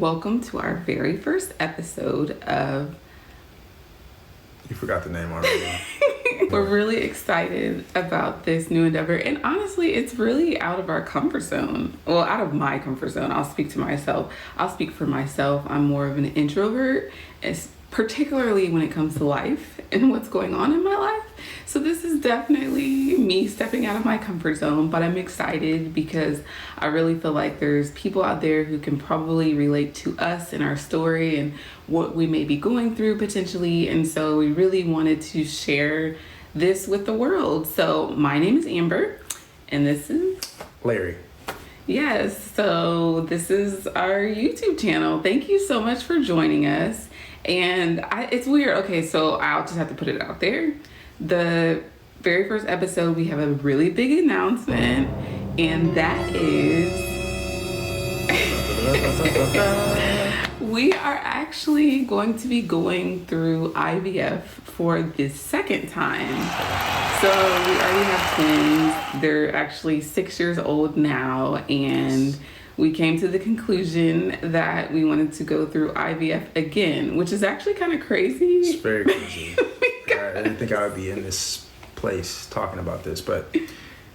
welcome to our very first episode of... You forgot the name already. We're really excited about this new endeavor, and honestly, it's really out of our comfort zone. Well, out of my comfort zone. I'll speak for myself. I'm more of an introvert, particularly when it comes to life and what's going on in my life. So this is definitely me stepping out of my comfort zone, but I'm excited because I really feel like there's people out there who can probably relate to us and our story and what we may be going through potentially. And so we really wanted to share this with the world. So my name is Amber, and this is Larry. Yes, so this is our YouTube channel. Thank you so much for joining us. And it's weird. Okay, so I'll just have to put it out there. The very first episode, we have a really big announcement, and that is we are actually going to be going through IVF for the second time. So we already have twins. They're actually 6 years old now, and we came to the conclusion that we wanted to go through IVF again, which is actually kind of crazy. It's very crazy. I didn't think I would be in this place talking about this, but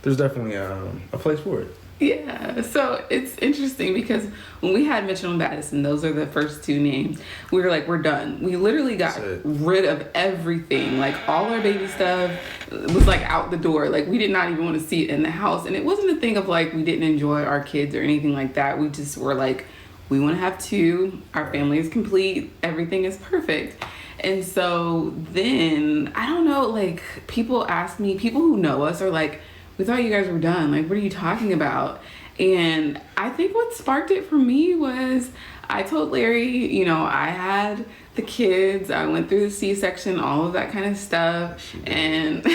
there's definitely a place for it. Yeah, so it's interesting because when we had Mitchell and Madison, those are the first two names, we were like, we're done. We literally got rid of everything. Like, all our baby stuff was like out the door. Like, we did not even want to see it in the house. And it wasn't a thing of like we didn't enjoy our kids or anything like that. We just were like, we want to have two. Our family is complete. Everything is perfect. And so then, I don't know, like, people ask me, people who know us are like, we thought you guys were done. Like, what are you talking about? And I think what sparked it for me was I told Larry, you know, I had the kids. I went through the C-section, all of that kind of stuff. And,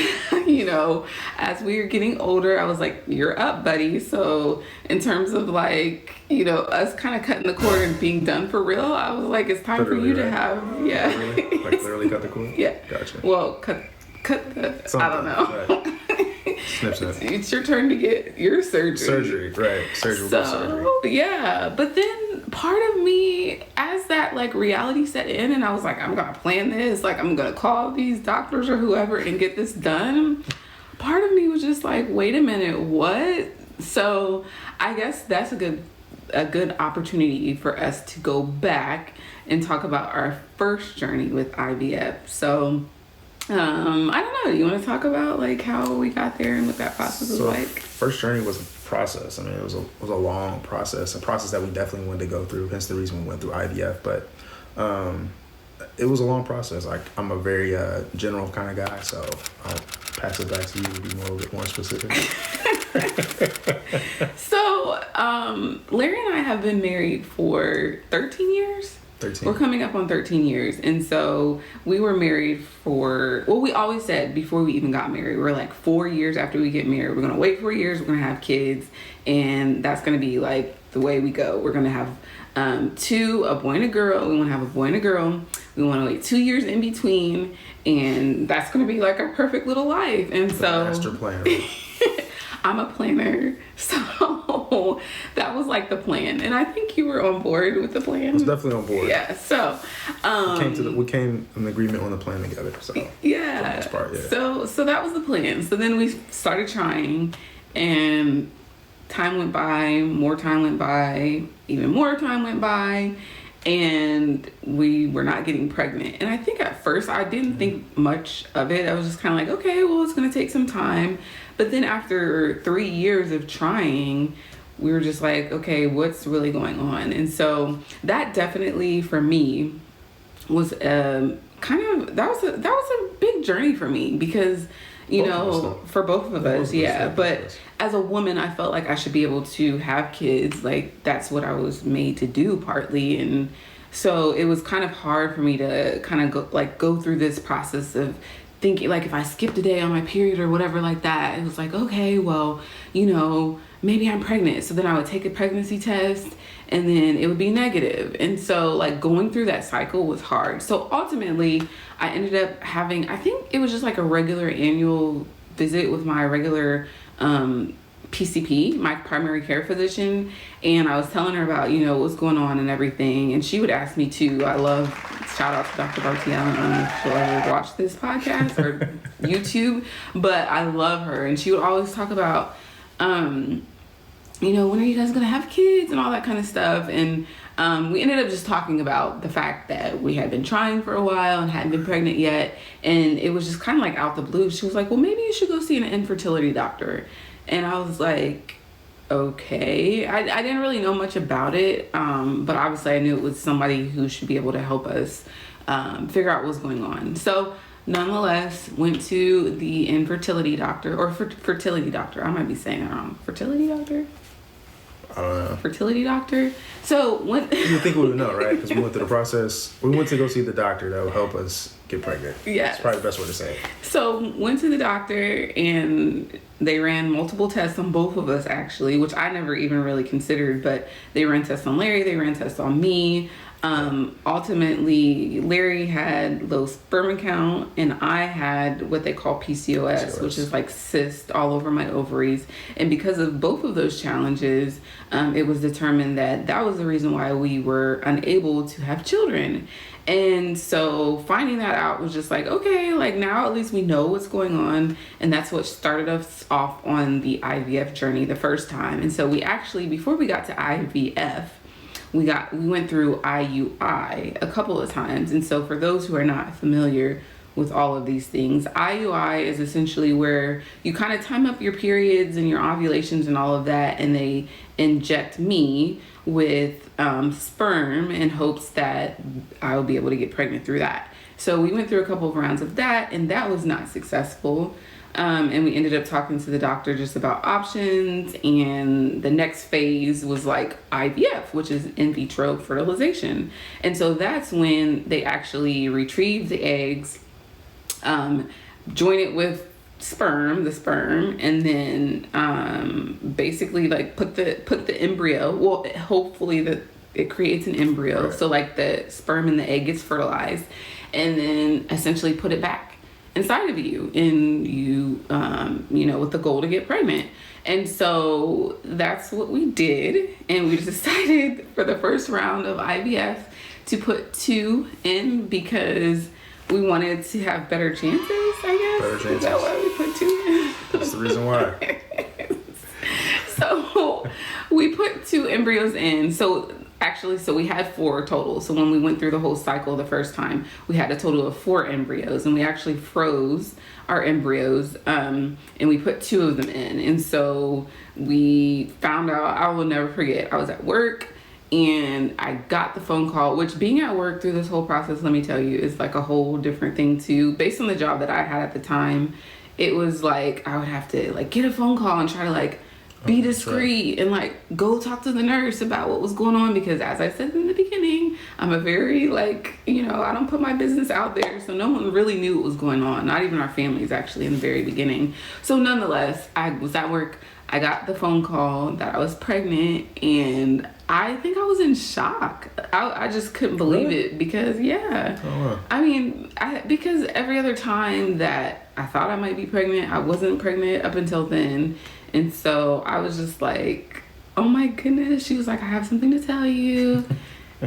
you know, as we were getting older, I was like, you're up, buddy. So in terms of like, you know, us kind of cutting the cord and being done for real, I was like, it's time literally, for you right? to have, yeah. Literally? Like literally cut the cord? Yeah. Gotcha. Well, cut the, something, I don't know. Right. Snip. It's your turn to get your surgery. Surgery, right. Surgical surgery. Yeah. But then part of me, as that like reality set in, and I was like, I'm going to plan this. Like, I'm going to call these doctors or whoever and get this done. Part of me was just like, wait a minute, what? So I guess that's a good opportunity for us to go back and talk about our first journey with IVF. So I don't know. You want to talk about like how we got there and what that process was like? First journey was a process. I mean, it was a long process, a process that we definitely wanted to go through. Hence the reason we went through IVF. But it was a long process. Like, I'm a very general kind of guy, so I'll pass it back to you to be more specific. So Larry and I have been married for 13 years. 13. We're coming up on 13 years. And so we were married for, well, we always said before we even got married, we're like 4 years after we get married, we're going to wait 4 years, we're going to have kids. And that's going to be like the way we go. We're going to have a boy and a girl. We want to have a boy and a girl. We want to wait 2 years in between. And that's going to be like our perfect little life. And so master planner. I'm a planner, so that was like the plan, and I think you were on board with the plan. I was definitely on board. Yeah. So we came in agreement on the plan together. So yeah. For the most part, yeah. So that was the plan. So then we started trying, and time went by, more time went by, even more time went by, and we were not getting pregnant. And I think at first I didn't think much of it. I was just kind of like, okay, well, it's going to take some time. But then after 3 years of trying, we were just like, okay, what's really going on? And so that definitely for me was that was a big journey for me because, you know, for both of us, yeah. But as a woman, I felt like I should be able to have kids. Like, that's what I was made to do partly. And so it was kind of hard for me to kind of go through this process of thinking, like, if I skipped a day on my period or whatever like that, it was like, okay, well, you know, maybe I'm pregnant. So then I would take a pregnancy test and then it would be negative. And so like going through that cycle was hard. So ultimately I ended up having, I think it was just like a regular annual visit with my regular PCP, my primary care physician, and I was telling her about, you know, what's going on and everything. And she would ask me too. I love, shout out to Dr. Bartiel. I don't know if she'll ever watch this podcast or YouTube, but I love her. And she would always talk about, you know, when are you guys going to have kids and all that kind of stuff. And we ended up just talking about the fact that we had been trying for a while and hadn't been pregnant yet. And it was just kind of like out the blue. She was like, well, maybe you should go see an infertility doctor. And I was like, okay. I didn't really know much about it, but obviously I knew it was somebody who should be able to help us figure out what's going on. So nonetheless, went to the infertility doctor, or fertility doctor. I might be saying it wrong. Fertility doctor? I don't know. Fertility doctor. So when you think we would know, right? Because we went through the process. We went to go see the doctor that will help us get pregnant. Yeah, it's probably the best way to say it. So went to the doctor and they ran multiple tests on both of us, actually, which I never even really considered. But they ran tests on Larry. They ran tests on me. Ultimately, Larry had low sperm count and I had what they call PCOS, which is like cyst all over my ovaries. And because of both of those challenges, it was determined that that was the reason why we were unable to have children. And so finding that out was just like, okay, like now at least we know what's going on. And that's what started us off on the IVF journey the first time. And so we actually, before we got to IVF, we went through IUI a couple of times. And so for those who are not familiar with all of these things, IUI is essentially where you kind of time up your periods and your ovulations and all of that, and they inject me with sperm in hopes that I will be able to get pregnant through that. So we went through a couple of rounds of that, and that was not successful. And we ended up talking to the doctor just about options, and the next phase was like IVF, which is in vitro fertilization. And so that's when they actually retrieve the eggs, join it with the sperm, and then basically like put the embryo, well, hopefully that it creates an embryo. Right. So like the sperm and the egg gets fertilized, and then essentially put it back inside of you, and you with the goal to get pregnant. And so that's what we did, and we decided for the first round of IVF to put 2 in because we wanted to have better chances, I guess. Better chances. Is that why we put 2 in? That's the reason why. So we put 2 embryos in. So we had 4 total. So when we went through the whole cycle the first time, we had a total of 4 embryos, and we actually froze our embryos, and we put 2 of them in. And so we found out, I will never forget, I was at work and I got the phone call, which being at work through this whole process, let me tell you, is like a whole different thing too. Based on the job that I had at the time, it was like I would have to like get a phone call and try to like be discreet and like go talk to the nurse about what was going on, because as I said in the beginning, I'm a very like, I don't put my business out there, so no one really knew what was going on, not even our families actually in the very beginning. So nonetheless, I was at work, I got the phone call that I was pregnant, and I think I was in shock. I just couldn't believe it because because every other time that I thought I might be pregnant, I wasn't pregnant up until then. And so I was just like, oh my goodness. She was like, I have something to tell you.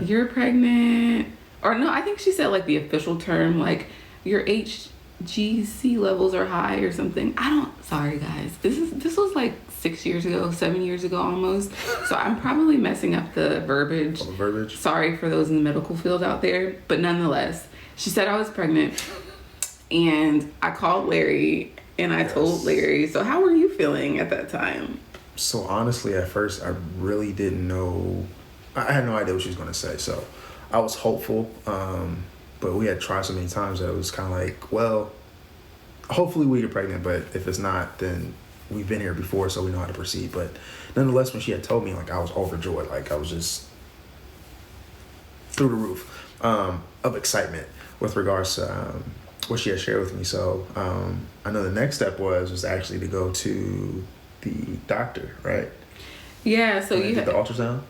You're pregnant. Or no, I think she said like the official term, like your HGC levels are high or something. Sorry guys. This was like 6 years ago, 7 years ago almost. So I'm probably messing up the verbiage. Oh, the verbiage. Sorry for those in the medical field out there. But nonetheless, she said I was pregnant. And I called Larry. And I told Larry, so how were you feeling at that time? So honestly, at first, I really didn't know. I had no idea what she was going to say. So I was hopeful. But we had tried so many times that it was kind of like, well, hopefully we get pregnant. But if it's not, then we've been here before, so we know how to proceed. But nonetheless, when she had told me, like, I was overjoyed. Like, I was just through the roof of excitement with regards to what she had shared with me. So I know the next step was actually to go to the doctor, right? Yeah. So you did the ultrasound.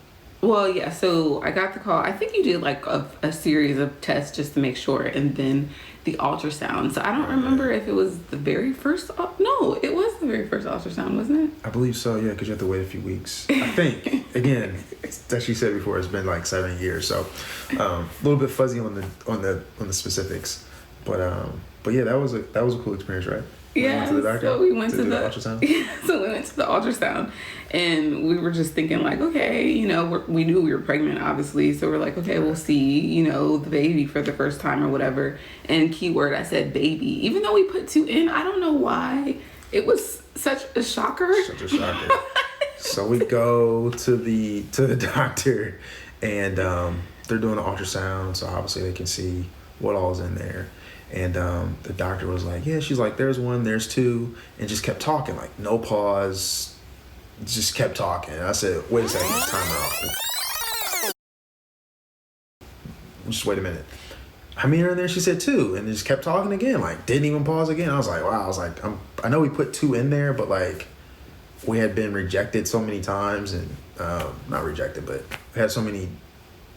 Well, yeah, so I got the call. I think you did like a series of tests just to make sure, and then the ultrasound. So I don't remember if it was the very first. No, it was the very first ultrasound, wasn't it? I believe so, yeah, because you have to wait a few weeks. I think, again, as she said before, it's been like 7 years, so a little bit fuzzy on the specifics. But yeah, that was a cool experience, right? Yeah, to the doctor, so we went to the ultrasound. Yeah, so we went to the ultrasound, and we were just thinking like, okay, we knew we were pregnant, obviously, so we're like, okay, we'll see, the baby for the first time or whatever. And keyword, I said baby, even though we put 2 in. I don't know why it was such a shocker. Such a shocker. So we go to the doctor, and they're doing an ultrasound, so obviously they can see what all's in there. And the doctor was like, yeah, she's like, there's 1, there's 2, and just kept talking, like no pause, just kept talking. And I said, wait a second, time out. Just wait a minute. How many are in there? She said 2, and just kept talking again, like didn't even pause again. I was like, wow. I was like, I know we put 2 in there, but like we had been rejected so many times, and not rejected, but we had so many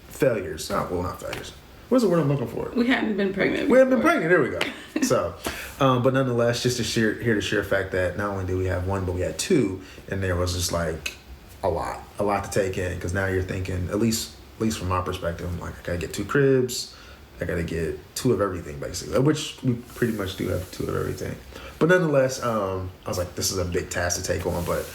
failures. Not failures. What's the word I'm looking for? We hadn't been pregnant. We hadn't been pregnant. There we go. So, but nonetheless, just to share the sheer fact that not only did we have 1, but we had 2, and there was just like a lot to take in. Because now you're thinking, at least from my perspective, I'm like, I gotta get 2 cribs, I gotta get 2 of everything, basically, which we pretty much do have 2 of everything. But nonetheless, I was like, this is a big task to take on, but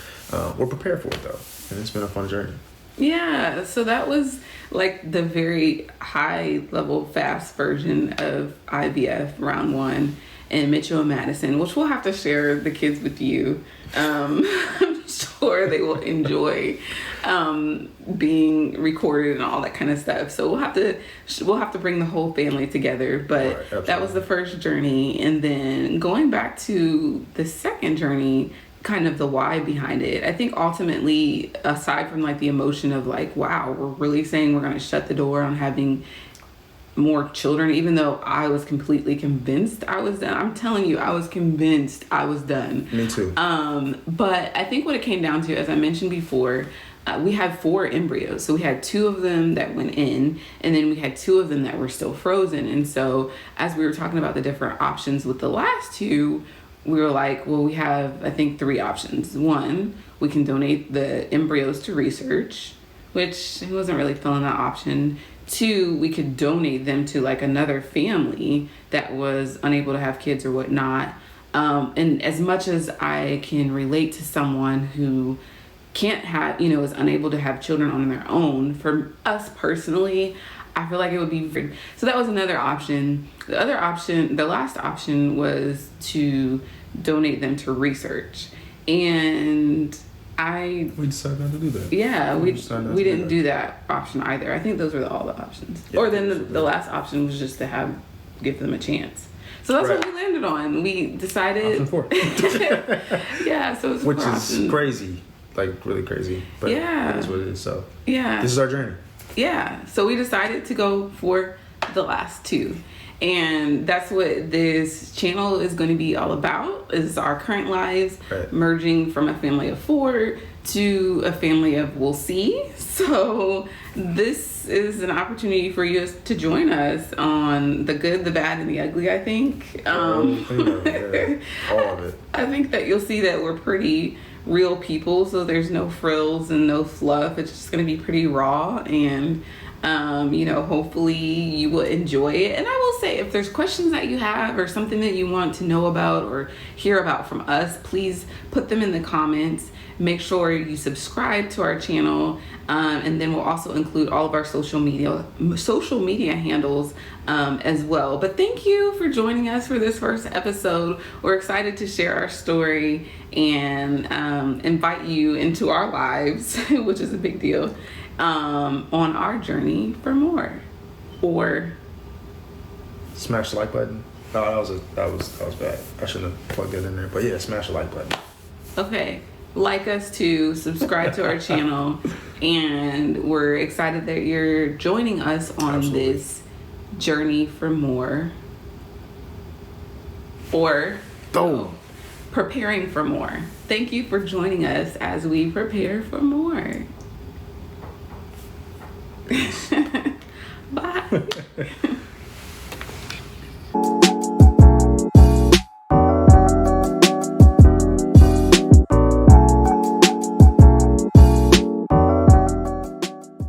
we're prepared for it though, and it's been a fun journey. Yeah, so that was like the very high level fast version of IVF round 1 in Mitchell and Madison, which we'll have to share the kids with you. I'm sure they will enjoy being recorded and all that kind of stuff. So we'll have to bring the whole family together. But right, that was the first journey, and then going back to the second journey, kind of the why behind it. I think ultimately, aside from like the emotion of like, wow, we're really saying we're going to shut the door on having more children, even though I was completely convinced I was done. I'm telling you, I was convinced I was done. Me too. But I think what it came down to, as I mentioned before, we had 4 embryos. So we had 2 of them that went in, and then we had 2 of them that were still frozen. And so as we were talking about the different options with the last 2, we were like, well, we have, I think, 3 options. 1, we can donate the embryos to research, which I wasn't really feeling that option. 2, we could donate them to like another family that was unable to have kids or whatnot. And as much as I can relate to someone who can't have, is unable to have children on their own, for us personally, I feel like it would be so that was another option. The other option, the last option, was to donate them to research, and we decided not to do that. Yeah, we didn't do that option either. I think those were all the options. Yeah, or then the last option was just to give them a chance. So that's what we landed on. We decided. Option 4. Yeah, so it's which is crazy, like really crazy. But yeah, it is what it is. So yeah, this is our journey. Yeah, so we decided to go for the last 2. And that's what this channel is going to be all about, is our current lives, right, merging from a family of 4 to a family of we'll see. So this is an opportunity for you to join us on the good, the bad, and the ugly, I think. All of it. I think that you'll see that we're pretty real people, so there's no frills and no fluff. It's just going to be pretty raw, and hopefully you will enjoy it. And I will say, if there's questions that you have or something that you want to know about or hear about from us, please put them in the comments. Make sure you subscribe to our channel, and then we'll also include all of our social media handles as well. But thank you for joining us for this first episode. We're excited to share our story and invite you into our lives, which is a big deal, on our journey for more. Or smash the like button. No, that was bad. I shouldn't have plugged it in there. But yeah, smash the like button. Okay. Like us too, subscribe to our channel, and we're excited that you're joining us on this journey for more, or preparing for more. Thank you for joining us as we prepare for more. Bye.